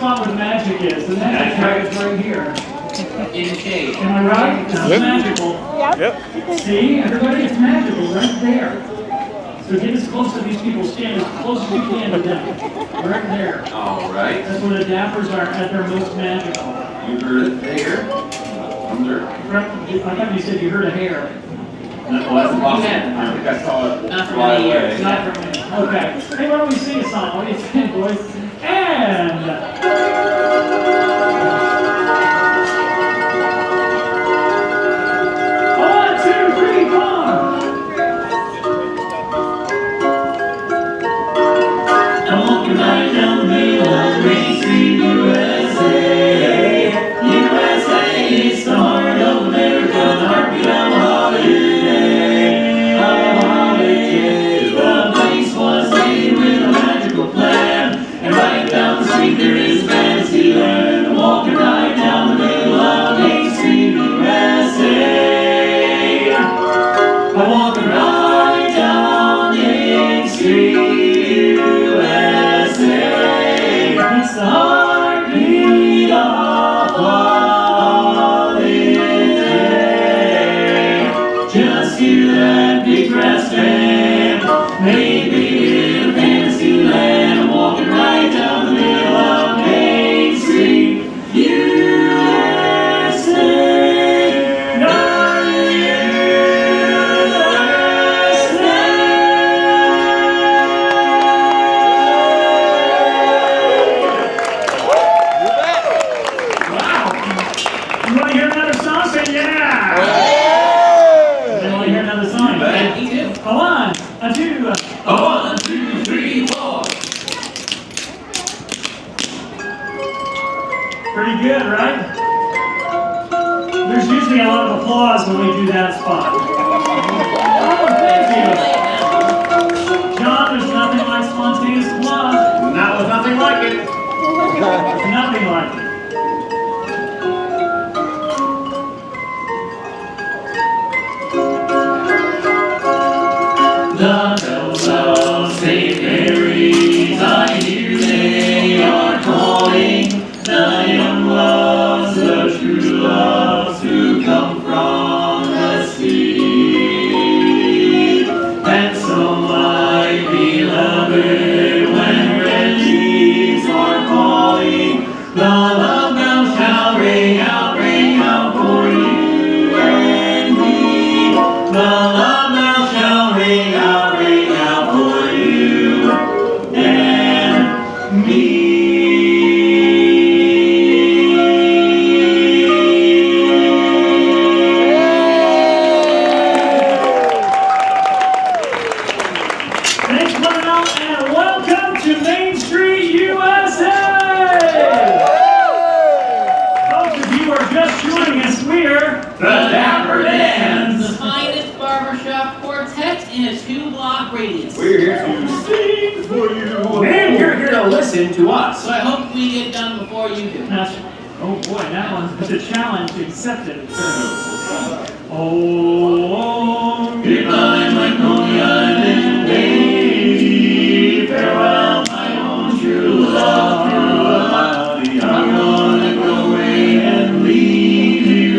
spot where the magic is. The magic is right here. In the shade. Am I right? This is magical. Yep. See, everybody, it's magical right there. So get as close to these people, stand as close as you can to them. Right there. All right. That's where the dappers are at their most magical. You heard it there. Under. I thought you said you heard a hair. Well, that's impossible. I think I saw it fly away. Not from me. Okay. Hey, why don't we sing a song? What do you think, boys? And... Pretty good, right? There's usually a lot of applause when we do that spot. Oh, thank you. John, there's nothing like spontaneous applause. That was nothing like it. There's nothing like it. The bells of St. Mary's, I hear they are calling. The young loves, the true loves who come from the sea. And so my beloved, when red leaves are falling, the love bell shall ring out for you and me. The love bell shall ring out for you and me. The Dapper Dans! The finest barbershop quartet in a 2-block radius. We're here to sing for you. And you're here to listen to us. So I hope we get done before you do. That's, oh boy, that one's the challenge accepted. Oh, goodbye, my Coney Island baby. Farewell, my own true love. I'm gonna go away and leave you.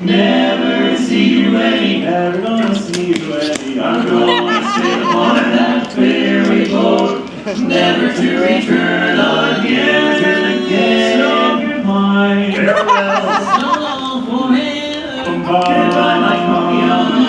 Never see you any, never gonna see you any. I'm gonna sit on that ferry boat, never to return again. So goodbye, farewell, so long forever. Goodbye, my Coney Island.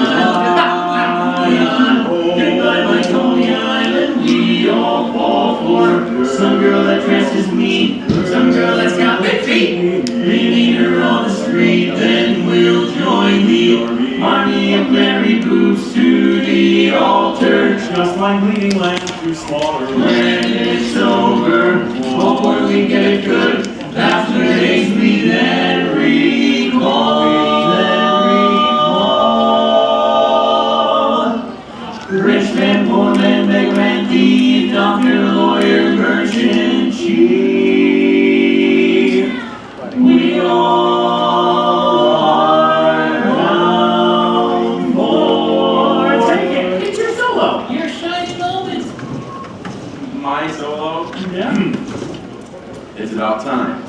Goodbye, my Coney Island. We all fall for some girl that dresses me, some girl that's got big feet. Meeting her on the street, then we'll join the army of Mary Booths to the altar, just like bleeding lambs to slaughter. When it's over, oh boy, we get it good. That's the days we then recall. Rich man, poor man, big man, thief, doctor, lawyer, merchant, chief. We all are bound for. Take it. It's your solo. Your shining moment. My solo? Yeah. It's about about time.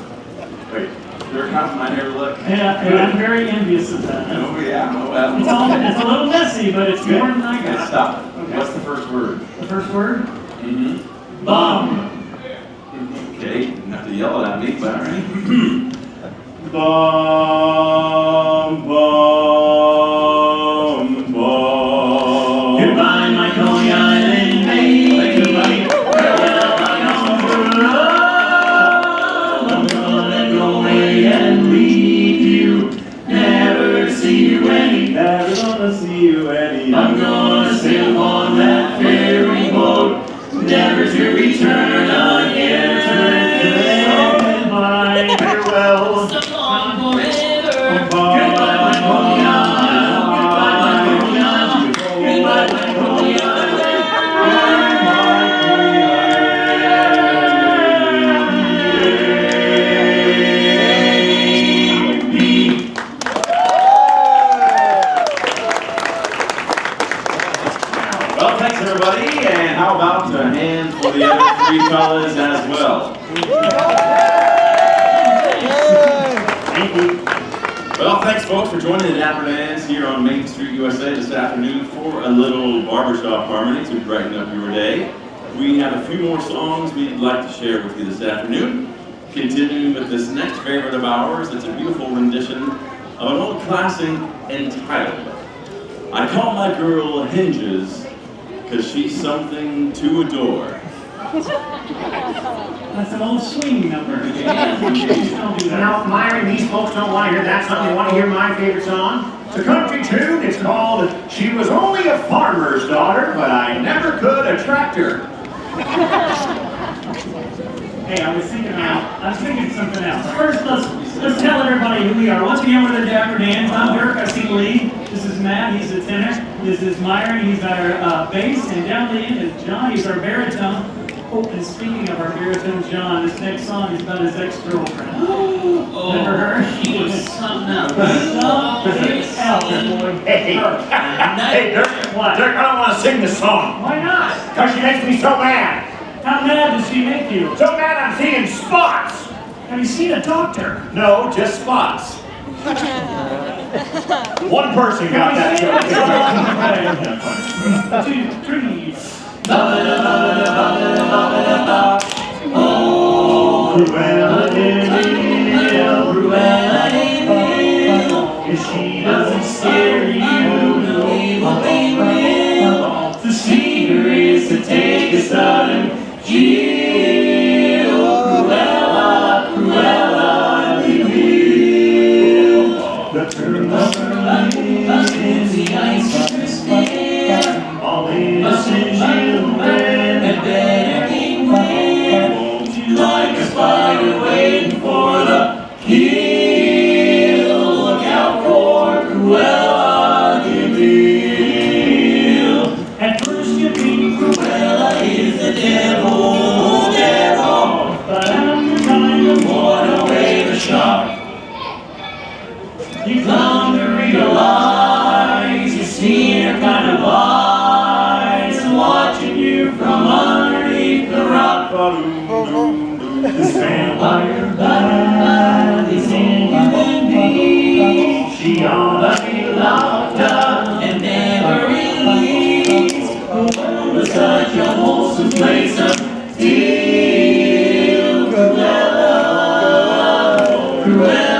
Wait, you're counting my hair look? Yeah, and I'm very envious of that. Oh, yeah, oh, well. It's a little messy, but it's more than I Okay, got. stop. Okay. What's the first word? The first word? Mm-hmm. Bum. Okay, you don't have to yell it at me, but all right. Bum, bum, bum. Goodbye, my Coney Island mate. Goodbye. Farewell, my own true love. I'm gonna go away and leave you. Never see you any. Never gonna see you any. I'm gonna sail on that ferry boat, never to return again. Goodbye, farewell. So long forever. Goodbye, my Coney Island. Goodbye, my Coney Island. Goodbye, my Coney Well, thanks everybody, and how about a hand for the other three fellas as well? Thank you. Well, thanks folks for joining the Dapper Dans here on Main Street, USA this afternoon for a little barbershop harmony to brighten up your day. We have a few more songs we'd like to share with you this afternoon. Continuing with this next favorite of ours, it's a beautiful rendition of an old classic entitled, I Call My Girl Hinges, 'Cause She's Something to Adore. That's an old swing number. Don't do that. Now, Myron, these folks don't want to hear that song. They want to hear my favorite song. It's a country tune. It's called She Was Only a Farmer's Daughter, But I Never Could Attract Her. Hey, I was thinking something else. First, let's tell everybody who we are. Once again, we're the Dapper Dans. I'm Dirk, I sing lead. This is Matt, he's the tenor. This is Myron, he's our bass. And down the end is John, he's our baritone. Oh, and speaking of our baritone, John, this next song is about his ex-girlfriend. Remember her? She was something else. Something else, boy. Hey, Dirk. What? Dirk, I don't want to sing this song. Why not? Because she makes me so mad. How mad does she make you? So mad I'm seeing spots. Have you seen a doctor? No, just spots. One person got that joke. 2, 3. Oh, Cruella de Vil, Cruella de Vil. If she doesn't scare you, no evil thing will. To see her is to take a sudden chill. Cruella, Cruella de Vil. The turn of her life is the ice crystal. All innocent children and everywhere. Won't you like a spider waiting for the kill? Look out for Cruella de Vil. At first you think Cruella is the devil, but I'm kind of worn away the shock. You come to realize you've seen her kind of eyes watching you from underneath the rock. This vampire bite is in you and me. She ought to be locked up and never released. It was such a wholesome place of steel. Cruella, Cruella.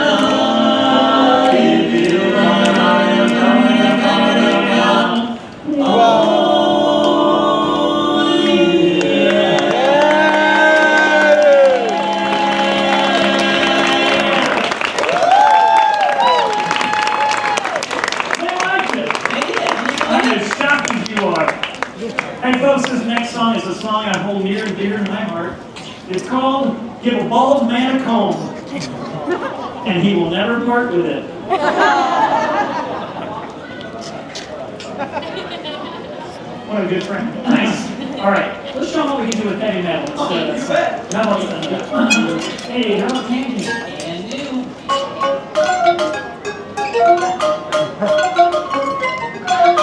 Hey folks, this next song is a song I hold near and dear in my heart. It's called Give a Bald Man a Comb, and he will never part with it. What a good friend. Nice. All right, let's show them what we can do with heavy metal. How about hey, how about candy? Can do.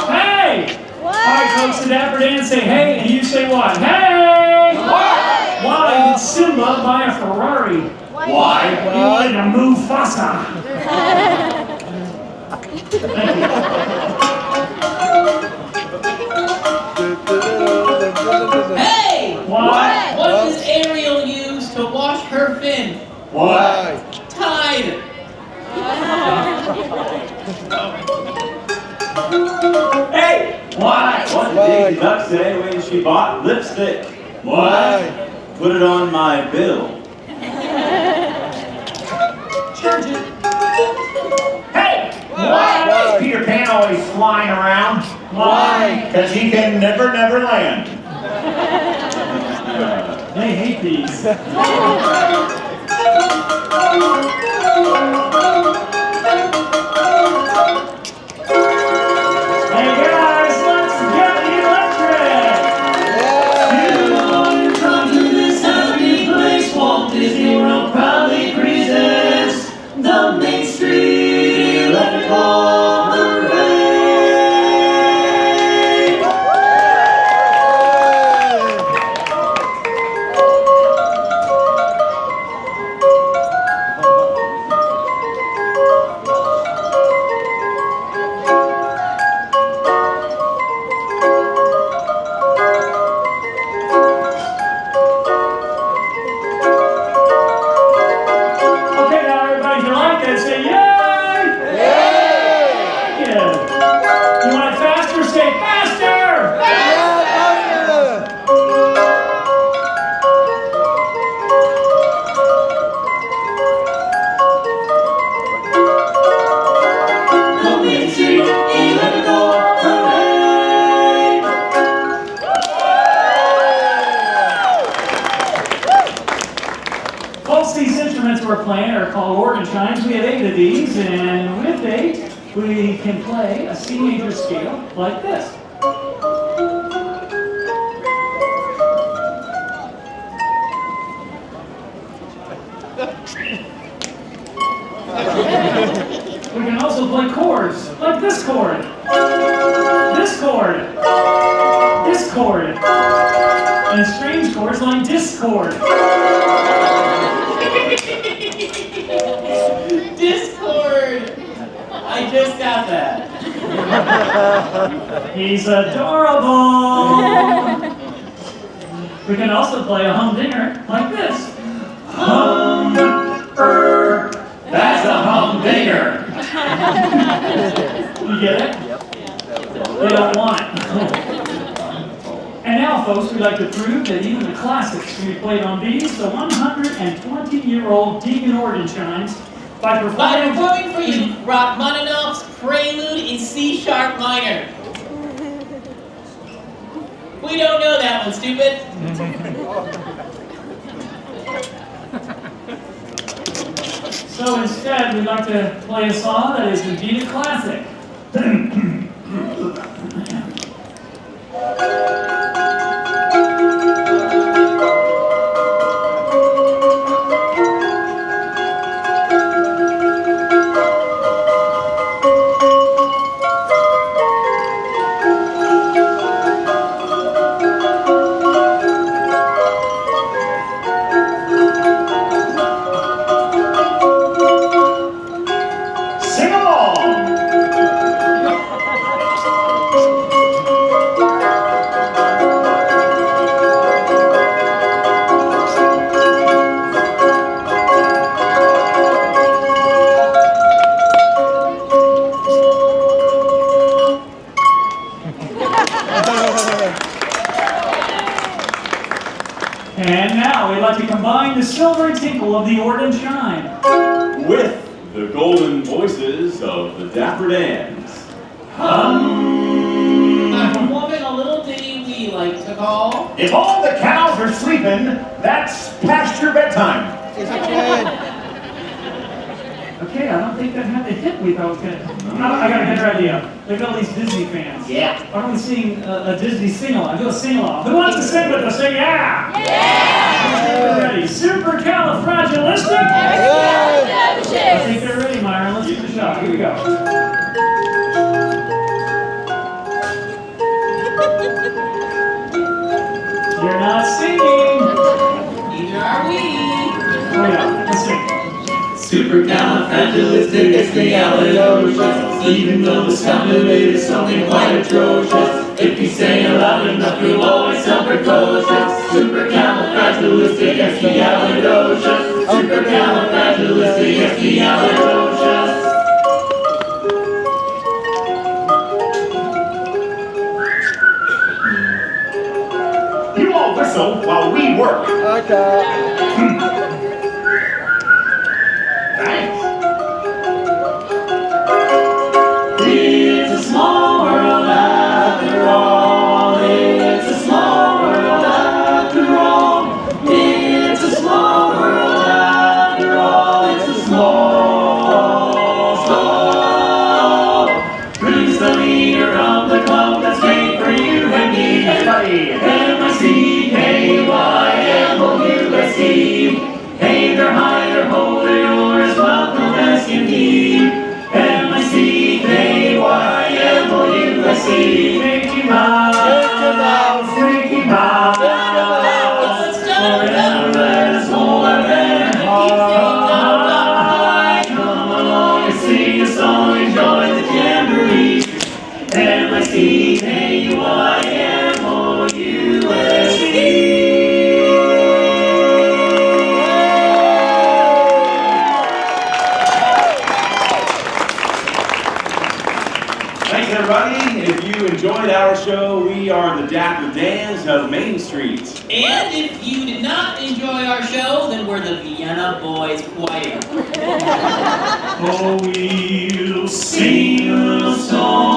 Hey! All right, folks, the Dapper Dans say hey, and you say what? Hey! Why? Why did Simba buy a Ferrari? Why? You wanted to move Mufasa. Thank you. Hey! What? What does Ariel use to wash her fin? What? Tide. Hey! Why? What did Daisy Duck say when she bought lipstick? What? Put it on my bill. Charge it. Hey! Why is Peter Pan always flying around? Why? Because he can never land. They hate these. Hey guys, let's get electric! You want to come to this happy place? Walt Disney World proudly presents the Main Street Electrical Parade. Okay, now everybody, if you like that, say yay! Yay! Yeah. You want it faster? Say faster! The Main Street Electrical Parade. Folks, these instruments we're playing are called organ chimes. We have 8 of these, and with 8, we can play a C major scale like this. We can also play chords like this chord, this chord, this chord, and strange chords like discord. Discord. I just got that. He's adorable. We can also play a humdinger like this. That's a humdinger. You get it? They don't want it. And now, folks, we'd like to prove that even the classics can be played on these, the 120-year-old Deacon organ chimes, by By performing performing for you, Rachmaninoff's Prelude in C sharp minor. We don't know that one, stupid. So instead, we'd like to play a song that is indeed a classic. Sing along. And now we'd like to combine the silvery tinkle of the organ chime. With the golden voices of the Dapper Dans. I'm performing a little ditty we like to call. If all the cows are sleeping, that's past your bedtime. Okay, I don't think that had the hit we thought was going to. I got a better idea. They've got all these Disney fans. Yeah. Why don't we sing a Disney sing-along? Do a sing-along. Who wants to sing with us? Say yeah! Yeah! Ready? Supercalifragilistic? I think they're ready, Myron. Let's give it a shot. Here we go. You're not singing. Neither are we. Oh yeah, let's sing. supercalifragilisticexpialidocious. Even though the sound of it is something quite atrocious, if you say it loud enough, you'll always sound precocious. Supercalifragilisticexpialidocious. Supercalifragilisticexpialidocious. You all whistle while we work. Okay. Thanks. It's a small world after all. It's a small world after all. It's a small world after all. It's a small. Who's the leader of the club that's made for you and me? Everybody. MICKYMOUSE. Hey, they're high, they're low, you're as welcome as can be. MICKYMOUSE. Mickey Mouse, Mickey Mouse. Forever as whole and come along and sing a song, enjoy the jamboree. MICKYMOUSE. Thanks, everybody. If you enjoyed our show, we are the Dapper Dans of Main Street. And if you did not enjoy our show, then we're the Vienna Boys Choir. Oh, we'll sing a little song.